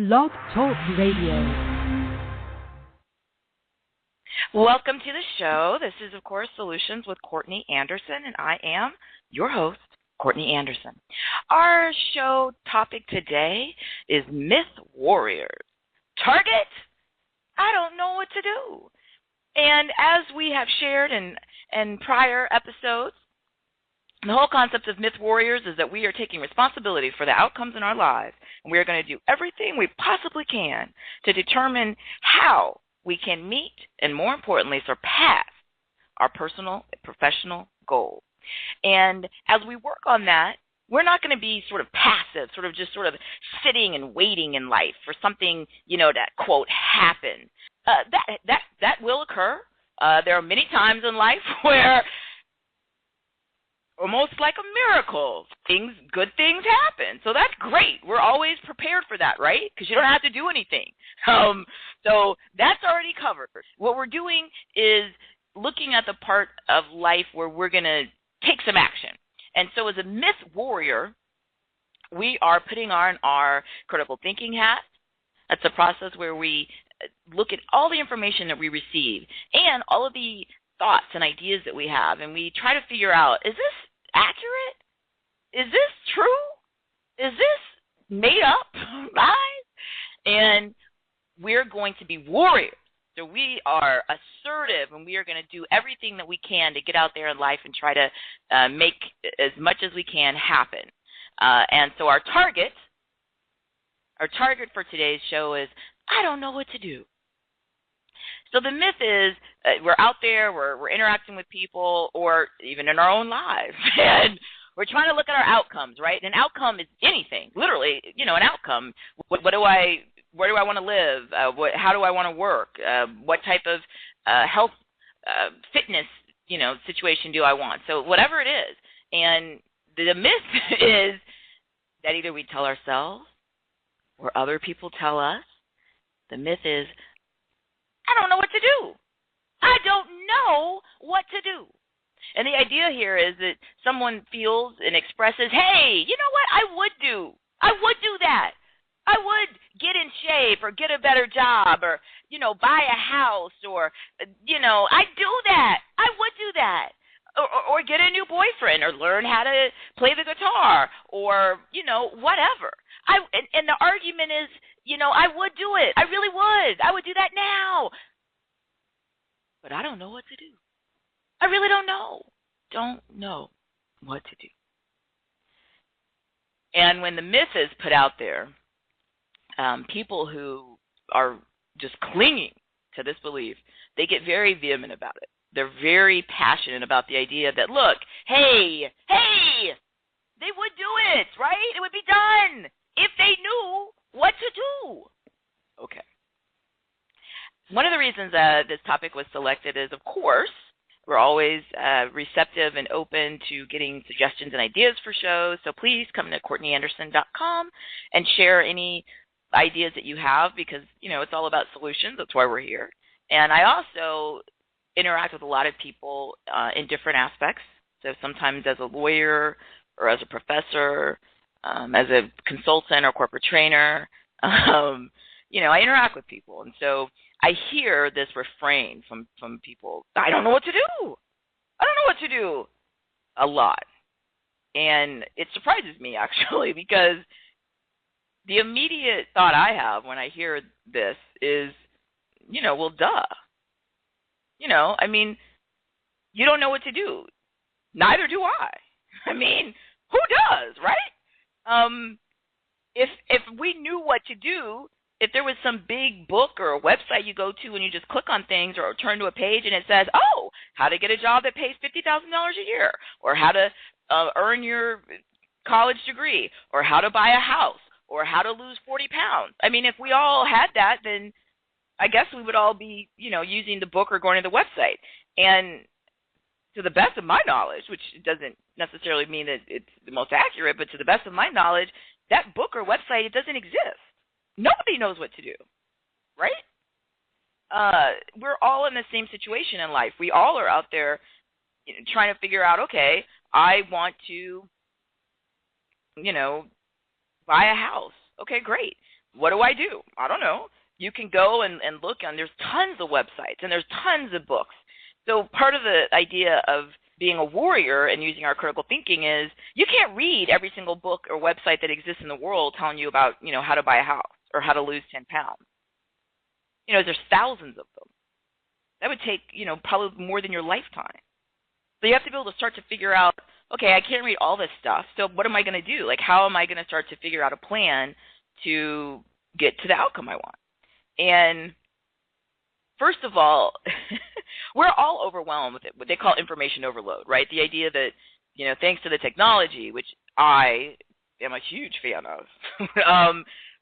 Blog Talk Radio. Welcome to the show. This is, of course, Solutions with Courtney Anderson, and I am your host, Courtney Anderson. Our show topic today is Myth Warriors. Target? I don't know what to do. And as we have shared in prior episodes, the whole concept of Myth Warriors is that we are taking responsibility for the outcomes in our lives, and we are going to do everything we possibly can to determine how we can meet and, more importantly, surpass our personal and professional goals. And as we work on that, we're not going to be sort of passive, sort of sitting and waiting in life for something, to, quote, happen. That will occur. There are many times in life where, almost like a miracle, good things happen. So that's great. We're always prepared for that, right? Because you don't have to do anything. So that's already covered. What we're doing is looking at the part of life where we're going to take some action. And so as a myth warrior, we are putting on our critical thinking hat. That's a process where we look at all the information that we receive and all of the thoughts and ideas that we have, and we try to figure out, is this accurate? Is this true? Is this made up lies? And we're going to be warriors. So we are assertive, and we are going to do everything that we can to get out there in life and try to make as much as we can happen. And so our target for today's show is, I don't know what to do. So the myth is we're out there, we're interacting with people, or even in our own lives, and we're trying to look at our outcomes, right? And an outcome is anything, literally, an outcome. Where do I want to live? How do I want to work? What type of health, fitness, situation do I want? So whatever it is. And the myth is that either we tell ourselves or other people tell us. The myth is, I don't know what to do. I don't know what to do. And the idea here is that someone feels and expresses, hey, you know what? I would do that. I would get in shape or get a better job or, buy a house or, I'd do that. I would do that. Or get a new boyfriend or learn how to play the guitar or, whatever. And the argument is, I would do it. I really would. I would do that now. But I don't know what to do. I really don't know. Don't know what to do. And when the myth is put out there, people who are just clinging to this belief, they get very vehement about it. They're very passionate about the idea that, look, hey, they would do it, right? It would be done if they knew what to do. Okay. One of the reasons this topic was selected is, of course, we're always receptive and open to getting suggestions and ideas for shows. So please come to CourtneyAnderson.com and share any ideas that you have because, it's all about solutions. That's why we're here. And I also interact with a lot of people in different aspects. So sometimes as a lawyer or as a professor, as a consultant or corporate trainer, I interact with people. And so I hear this refrain from people, I don't know what to do. I don't know what to do, a lot. And it surprises me, actually, because the immediate thought I have when I hear this is, well, duh. You don't know what to do. Neither do I. Who does, right? If we knew what to do, if there was some big book or a website you go to and you just click on things or turn to a page and it says, oh, how to get a job that pays $50,000 a year, or how to earn your college degree, or how to buy a house, or how to lose 40 pounds. If we all had that, then I guess we would all be, using the book or going to the website. And to the best of my knowledge, which doesn't necessarily mean that it's the most accurate, but to the best of my knowledge, that book or website, it doesn't exist. Nobody knows what to do, right? We're all in the same situation in life. We all are out there trying to figure out, okay, I want to, buy a house. Okay, great. what do? I don't know. You can go and look, and there's tons of websites, and there's tons of books. So part of the idea of being a warrior and using our critical thinking is you can't read every single book or website that exists in the world telling you about, how to buy a house or how to lose 10 pounds. There's thousands of them. That would take, probably more than your lifetime. So you have to be able to start to figure out, okay, I can't read all this stuff, so what am I going to do? Like, how am I going to start to figure out a plan to get to the outcome I want? And first of all, we're all overwhelmed with it, what they call information overload, right? The idea that, thanks to the technology, which I am a huge fan of,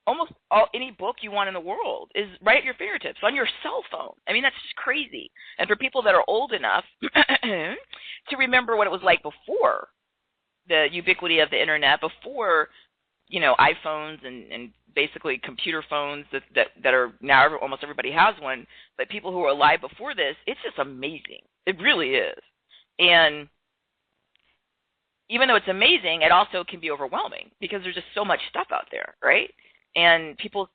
almost any book you want in the world is right at your fingertips on your cell phone. I mean, that's just crazy. And for people that are old enough to remember what it was like before the ubiquity of the internet, before, iPhones and basically computer phones that are now almost everybody has one, but people who were alive before this, it's just amazing. It really is. And even though it's amazing, it also can be overwhelming because there's just so much stuff out there, right? And people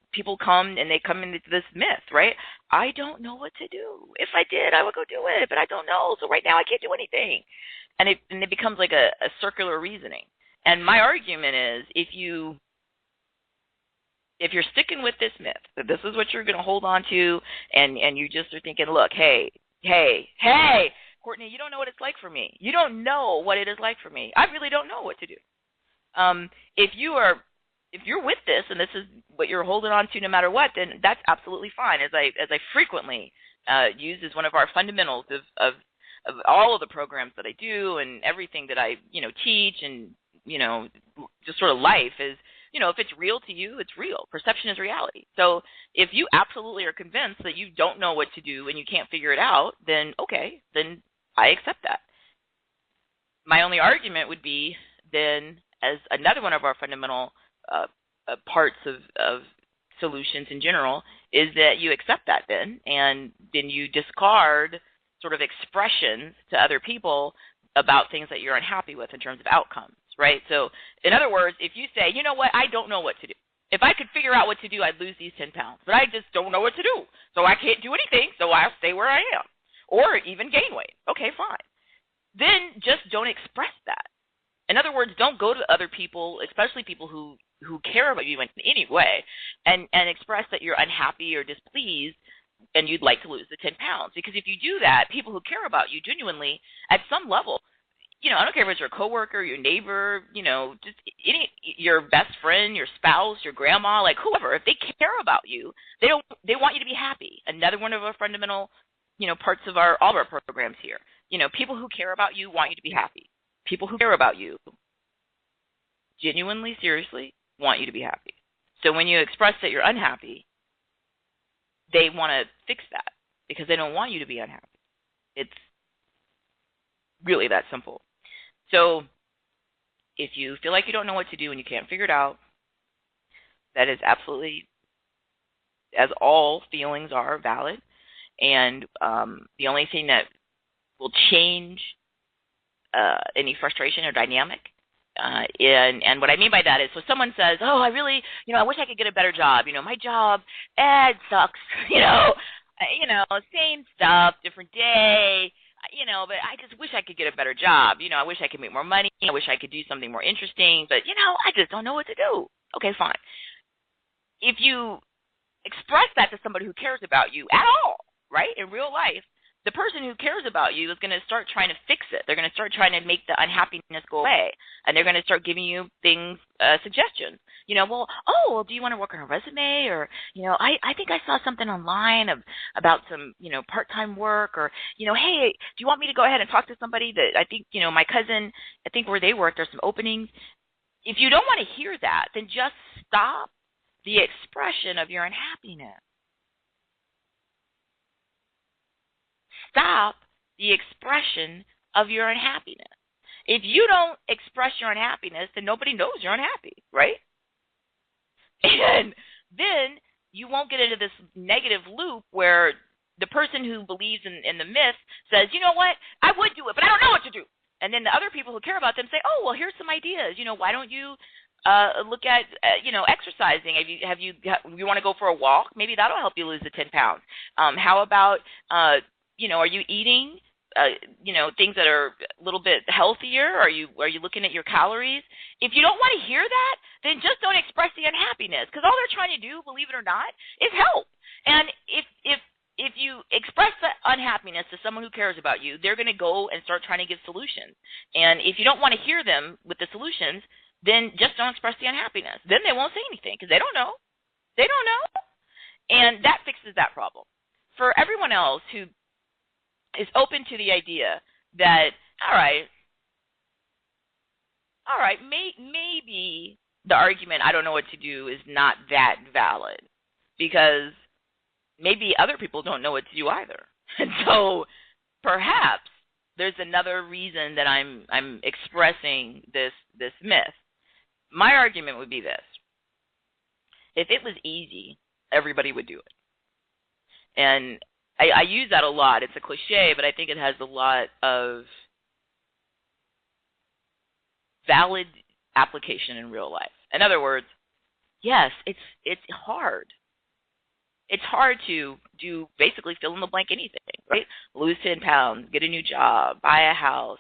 come and they come into this myth, right? I don't know what to do. If I did, I would go do it, but I don't know. So right now I can't do anything. And it becomes like a circular reasoning. And my argument is if you're sticking with this myth, that this is what you're going to hold on to, and you just are thinking, look, hey, Courtney, you don't know what it's like for me. You don't know what it is like for me. I really don't know what to do. If you're with this and this is what you're holding on to no matter what, then that's absolutely fine. As I frequently use as one of our fundamentals of all of the programs that I do and everything that I teach and just sort of life is, if it's real to you, it's real. Perception is reality. So if you absolutely are convinced that you don't know what to do and you can't figure it out, then okay, then I accept that. My only argument would be then, as another one of our fundamental parts of solutions in general, is that you accept that then, and then you discard sort of expressions to other people about things that you're unhappy with in terms of outcomes, right? So in other words, if you say, you know what, I don't know what to do. If I could figure out what to do, I'd lose these 10 pounds, but I just don't know what to do. So I can't do anything, so I'll stay where I am, or even gain weight. Okay, fine. Then just don't express that. In other words, don't go to other people, especially people who care about you in any way, and express that you're unhappy or displeased and you'd like to lose the 10 pounds. Because if you do that, people who care about you genuinely at some level, I don't care if it's your coworker, your neighbor, just your best friend, your spouse, your grandma, like whoever, if they care about you, they want you to be happy. Another one of our fundamental, parts of all of our programs here. People who care about you want you to be happy. People who care about you genuinely, seriously, want you to be happy. So when you express that you're unhappy, they want to fix that because they don't want you to be unhappy. It's really that simple. So if you feel like you don't know what to do and you can't figure it out, that is absolutely, as all feelings are, valid. And the only thing that will change any frustration or dynamic, and what I mean by that is, so someone says, oh, I really, I wish I could get a better job. My job, it sucks. Same stuff, different day. But I just wish I could get a better job. I wish I could make more money. I wish I could do something more interesting. But, I just don't know what to do. Okay, fine. If you express that to somebody who cares about you at all, right, in real life, the person who cares about you is going to start trying to fix it. They're going to start trying to make the unhappiness go away. And they're going to start giving you things, suggestions. Do you want to work on a resume? Or, I think I saw something online about some, part-time work. Or, hey, do you want me to go ahead and talk to somebody that I think, my cousin, I think where they work, there's some openings. If you don't want to hear that, then just stop the expression of your unhappiness. Stop the expression of your unhappiness. If you don't express your unhappiness, then nobody knows you're unhappy, right? And then you won't get into this negative loop where the person who believes in the myth says, you know what, I would do it, but I don't know what to do. And then the other people who care about them say, oh, well, here's some ideas. Why don't you Look at, exercising. You want to go for a walk? Maybe that'll help you lose the 10 pounds. How about, are you eating, things that are a little bit healthier? Are you looking at your calories? If you don't want to hear that, then just don't express the unhappiness, because all they're trying to do, believe it or not, is help. And if you express the unhappiness to someone who cares about you, they're going to go and start trying to give solutions. And if you don't want to hear them with the solutions, then just don't express the unhappiness. Then they won't say anything because they don't know. They don't know. And that fixes that problem. For everyone else who is open to the idea that, all right, maybe the argument, I don't know what to do, is not that valid, because maybe other people don't know what to do either. And so perhaps there's another reason that I'm expressing this myth. My argument would be this. If it was easy, everybody would do it. And I use that a lot. It's a cliche, but I think it has a lot of valid application in real life. In other words, yes, it's hard. It's hard to do basically fill in the blank anything, right? Lose 10 pounds, get a new job, buy a house,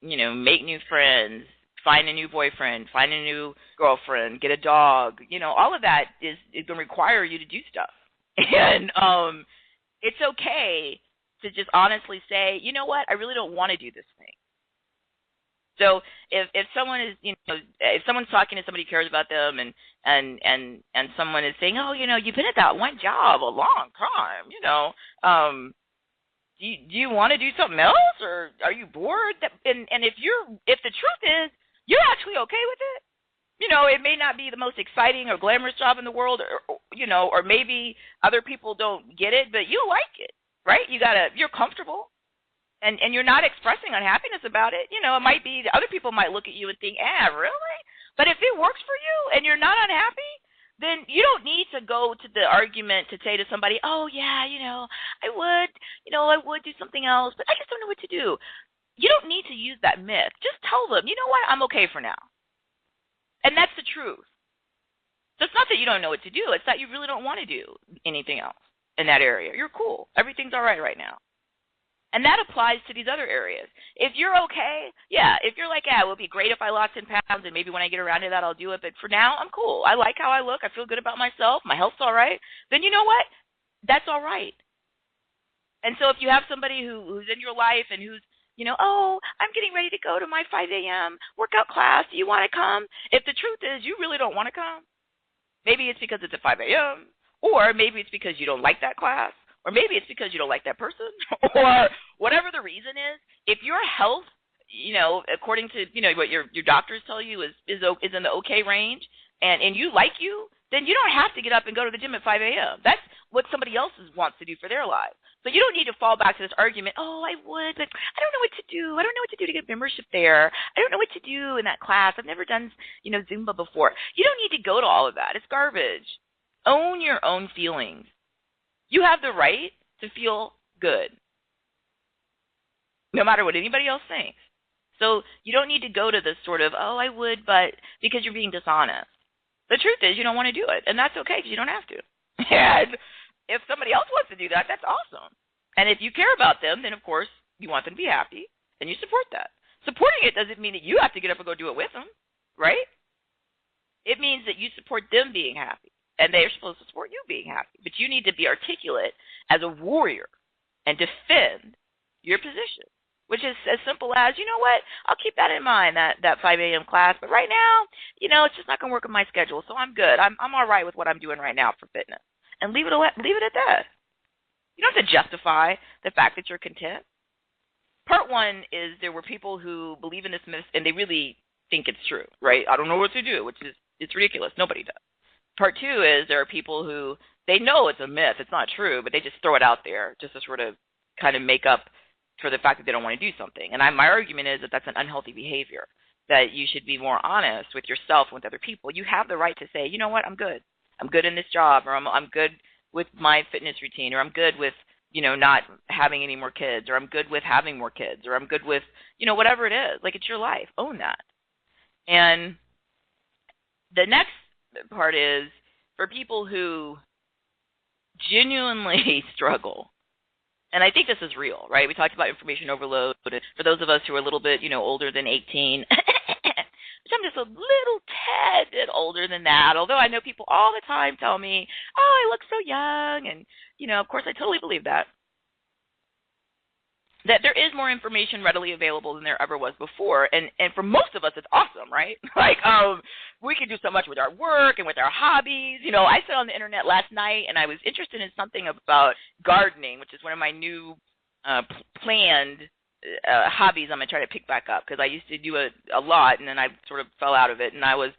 make new friends, find a new boyfriend, find a new girlfriend, get a dog. All of that is going to require you to do stuff. And it's okay to just honestly say, you know what, I really don't want to do this thing. So if someone is, if someone's talking to somebody who cares about them, and someone is saying, oh, you've been at that one job a long time, do you want to do something else, or are you bored? And if the truth is you're actually okay with it, it may not be the most exciting or glamorous job in the world, or maybe other people don't get it, but you like it, right? You're comfortable. And you're not expressing unhappiness about it. It might be the other people might look at you and think, really? But if it works for you and you're not unhappy, then you don't need to go to the argument to say to somebody, oh, yeah, I would do something else, but I just don't know what to do. You don't need to use that myth. Just tell them, you know what, I'm okay for now. And that's the truth. So it's not that you don't know what to do. It's that you really don't want to do anything else in that area. You're cool. Everything's all right now. And that applies to these other areas. If you're okay, if you're like, it would be great if I lost 10 pounds, and maybe when I get around to that, I'll do it. But for now, I'm cool. I like how I look. I feel good about myself. My health's all right. Then you know what? That's all right. And so if you have somebody who's in your life and who's, I'm getting ready to go to my 5 a.m. workout class. Do you want to come? If the truth is you really don't want to come, maybe it's because it's at 5 a.m., or maybe it's because you don't like that class. Or maybe it's because you don't like that person, or whatever the reason is. If your health, according to what your doctors tell you is in the okay range, and you like you, then you don't have to get up and go to the gym at 5 a.m. That's what somebody else wants to do for their lives. So you don't need to fall back to this argument. Oh, I would, but I don't know what to do. I don't know what to do to get membership there. I don't know what to do in that class. I've never done Zumba before. You don't need to go to all of that. It's garbage. Own your own feelings. You have the right to feel good, no matter what anybody else thinks. So you don't need to go to this sort of, oh, I would, but because you're being dishonest. The truth is you don't want to do it, and that's okay because you don't have to. And if somebody else wants to do that, that's awesome. And if you care about them, then, of course, you want them to be happy, and you support that. Supporting it doesn't mean that you have to get up and go do it with them, right? It means that you support them being happy. And they're supposed to support you being happy. But you need to be articulate as a warrior and defend your position, which is as simple as, you know what, I'll keep that in mind, that 5 a.m. class. But right now, it's just not going to work with my schedule, so I'm good. I'm all right with what I'm doing right now for fitness. And leave it at that. You don't have to justify the fact that you're content. Part one is there were people who believe in this myth, and they really think it's true, right? I don't know what to do, it's ridiculous. Nobody does. Part two is there are people who, they know it's a myth, it's not true, but they just throw it out there just to sort of kind of make up for the fact that they don't want to do something. And my argument is that that's an unhealthy behavior, that you should be more honest with yourself and with other people. You have the right to say, you know what, I'm good. I'm good in this job, or I'm good with my fitness routine, or I'm good with, not having any more kids, or I'm good with having more kids, or I'm good with, whatever it is. Like, it's your life. Own that. And The next part is for people who genuinely struggle. And I think this is real, right? We talked about information overload. For those of us who are a little bit, older than 18, which I'm just a little tad bit older than that, although I know people all the time tell me, oh, I look so young. And, of course, I totally believe that there is more information readily available than there ever was before. And for most of us, it's awesome, right? Like, we can do so much with our work and with our hobbies. I sat on the internet last night, and I was interested in something about gardening, which is one of my new planned hobbies I'm going to try to pick back up, because I used to do a lot, and then I sort of fell out of it, and I was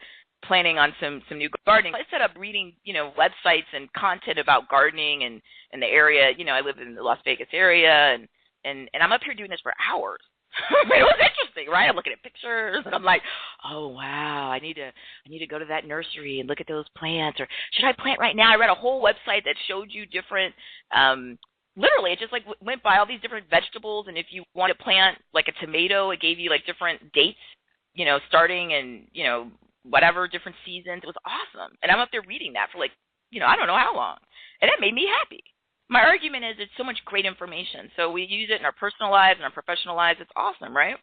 planning on some new gardening. I set up reading, websites and content about gardening and the area. I live in the Las Vegas area, and I'm up here doing this for hours. It was interesting, right? I'm looking at pictures, and I'm like, oh, wow, I need to go to that nursery and look at those plants, or should I plant right now? I read a whole website that showed you different, literally, it just like went by all these different vegetables, and if you want to plant like a tomato, it gave you like different dates, starting and, whatever, different seasons. It was awesome. And I'm up there reading that for like, I don't know how long. And it made me happy. My argument is it's so much great information. So we use it in our personal lives and our professional lives. It's awesome, right?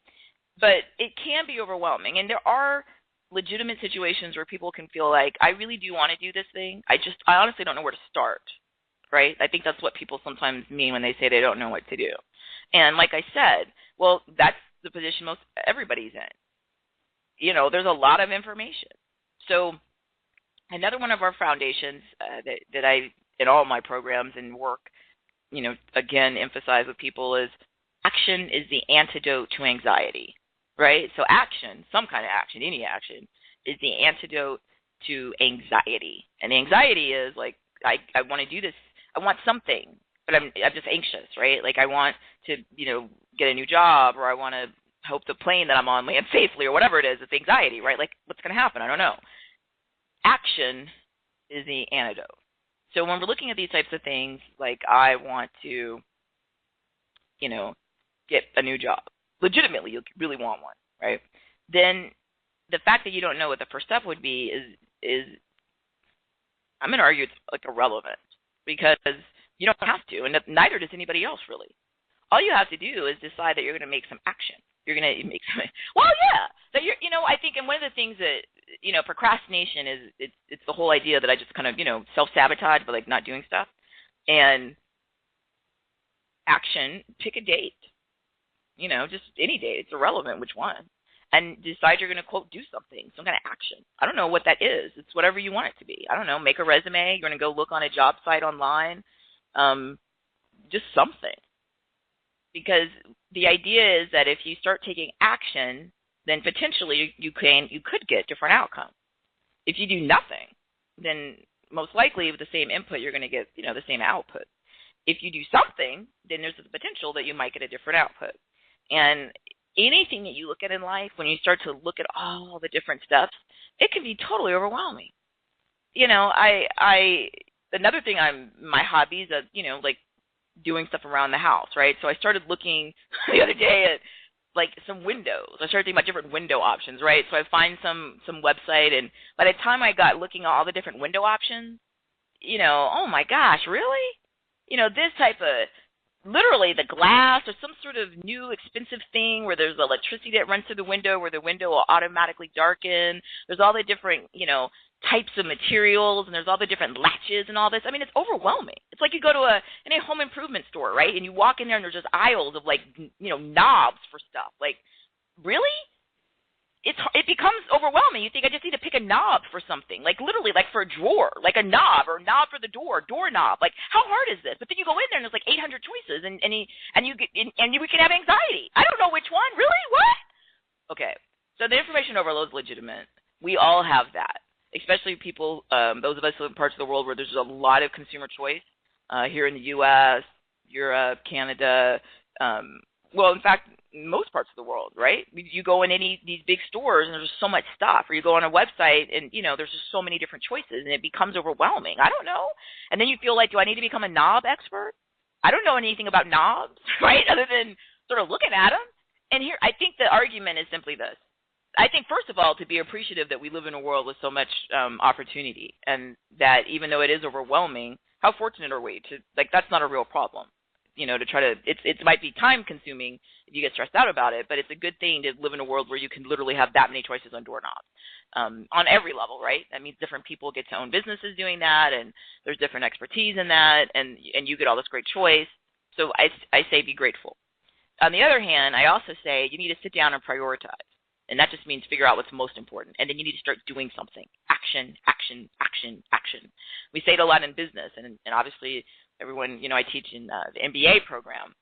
But it can be overwhelming. And there are legitimate situations where people can feel like, I really do want to do this thing. I honestly don't know where to start, right? I think that's what people sometimes mean when they say they don't know what to do. And like I said, well, that's the position most everybody's in. There's a lot of information. So another one of our foundations that I, in all my programs and work, again, emphasize with people is action is the antidote to anxiety, right? So action, some kind of action, any action, is the antidote to anxiety. And anxiety is like, I want to do this, I want something, but I'm just anxious, right? Like I want to, get a new job, or I want to hope the plane that I'm on lands safely, or whatever it is. It's anxiety, right? Like what's going to happen? I don't know. Action is the antidote. So when we're looking at these types of things, like I want to, get a new job, legitimately, you really want one, right? Then the fact that you don't know what the first step would be is I'm going to argue it's like irrelevant, because you don't have to, and neither does anybody else really. All you have to do is decide that you're going to make some action. You're going to make some, well, yeah. So I think, and one of the things that, procrastination is, it's the whole idea that I just kind of, self-sabotage by like not doing stuff. And action, pick a date, just any date. It's irrelevant which one. And decide you're going to, quote, do something, some kind of action. I don't know what that is. It's whatever you want it to be. I don't know, make a resume. You're going to go look on a job site online. Just something. Because the idea is that if you start taking action, then potentially you could get different outcomes. If you do nothing, then most likely with the same input, you're going to get, the same output. If you do something, then there's the potential that you might get a different output. And anything that you look at in life, when you start to look at all the different steps, it can be totally overwhelming. Another thing my hobbies are, like doing stuff around the house, right? So I started looking the other day at like some windows. I started thinking about different window options, right? So I find some website, and by the time I got looking at all the different window options, oh my gosh, really? This type of, literally the glass or some sort of new expensive thing where there's electricity that runs through the window where the window will automatically darken. There's all the different, types of materials, and there's all the different latches and all this. I mean, it's overwhelming. It's like you go to a home improvement store, right? And you walk in there and there's just aisles of like, knobs for stuff. Like, really? It becomes overwhelming. You think I just need to pick a knob for something, like literally like for a drawer, like a knob or a knob for the doorknob. Like, how hard is this? But then you go in there and there's like 800 choices, and we can have anxiety. I don't know which one. Really? What? Okay. So the information overload is legitimate. We all have that. Especially people, those of us who live in parts of the world where there's a lot of consumer choice, here in the U.S., Europe, Canada, in fact, most parts of the world, right? You go in these big stores and there's just so much stuff, or you go on a website and, there's just so many different choices, and it becomes overwhelming. I don't know. And then you feel like, do I need to become a knob expert? I don't know anything about knobs, right, other than sort of looking at them. And here, I think the argument is simply this. I think, first of all, to be appreciative that we live in a world with so much opportunity, and that even though it is overwhelming, how fortunate are we to, like, that's not a real problem. To try to, it might be time consuming if you get stressed out about it, but it's a good thing to live in a world where you can literally have that many choices on doorknobs on every level, right? That means different people get to own businesses doing that, and there's different expertise in that, and you get all this great choice. So I say be grateful. On the other hand, I also say you need to sit down and prioritize. And that just means figure out what's most important. And then you need to start doing something. Action, action, action, action. We say it a lot in business. And obviously, everyone, I teach in the MBA program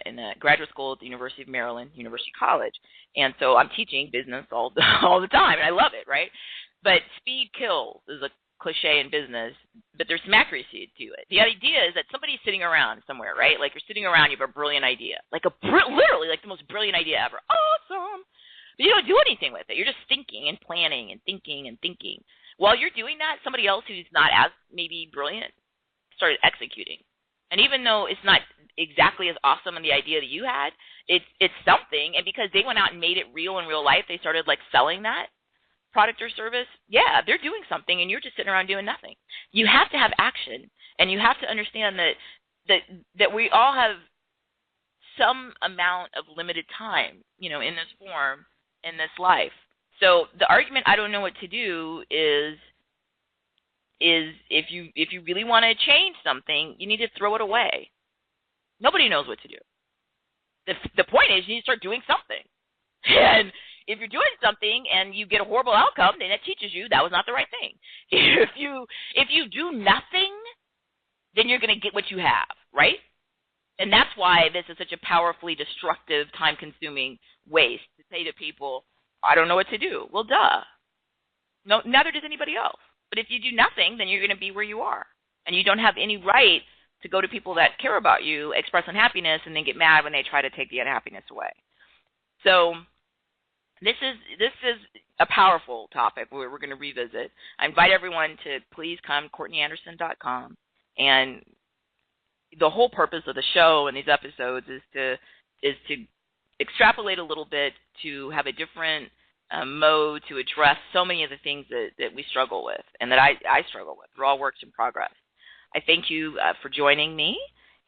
in the graduate school at the University of Maryland, University College. And so I'm teaching business all the time. And I love it, right? But speed kills is a cliche in business, but there's some accuracy to it. The idea is that somebody's sitting around somewhere, right? Like you're sitting around, you have a brilliant idea. Literally like the most brilliant idea ever. Awesome. But you don't do anything with it. You're just thinking and planning and thinking and thinking. While you're doing that, somebody else who's not as maybe brilliant started executing. And even though it's not exactly as awesome in the idea that you had, it's something. And because they went out and made it real in real life, they started like selling that product or service. Yeah, they're doing something, and you're just sitting around doing nothing. You have to have action, and you have to understand that we all have some amount of limited time, in this form, in this life. So the argument I don't know what to do is if you really want to change something, you need to throw it away. Nobody knows what to do. The point is you need to start doing something. And if you're doing something and you get a horrible outcome, then it teaches you that was not the right thing. If you do nothing, then you're going to get what you have, right? And that's why this is such a powerfully destructive, time-consuming waste to say to people, I don't know what to do. Well, duh. No, neither does anybody else. But if you do nothing, then you're going to be where you are. And you don't have any right to go to people that care about you, express unhappiness, and then get mad when they try to take the unhappiness away. So this is a powerful topic we're going to revisit. I invite everyone to please come to CourtneyAnderson.com. And the whole purpose of the show and these episodes is to extrapolate a little bit, to have a different mode to address so many of the things that we struggle with and that I struggle with. We're all works in progress. I thank you for joining me.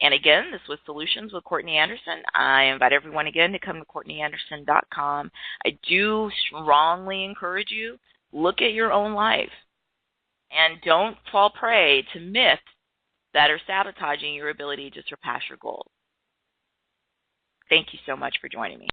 And again, this was Solutions with Courtney Anderson. I invite everyone again to come to CourtneyAnderson.com. I do strongly encourage you, look at your own life and don't fall prey to myths that are sabotaging your ability to surpass your goals. Thank you so much for joining me.